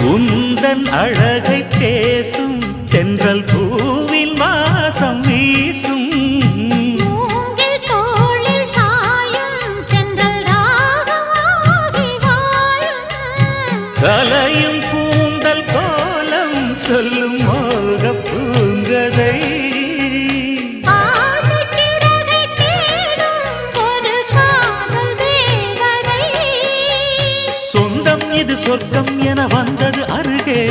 உந்தன் அழகை பேசும் தென்றல் பூவின் வாசம் வீசும் கலையும் கூந்தல் கோலம் சொல்லும் மோக பூங்கதை சொந்தம் இது சொர்க்கம் என வந்தது அருகே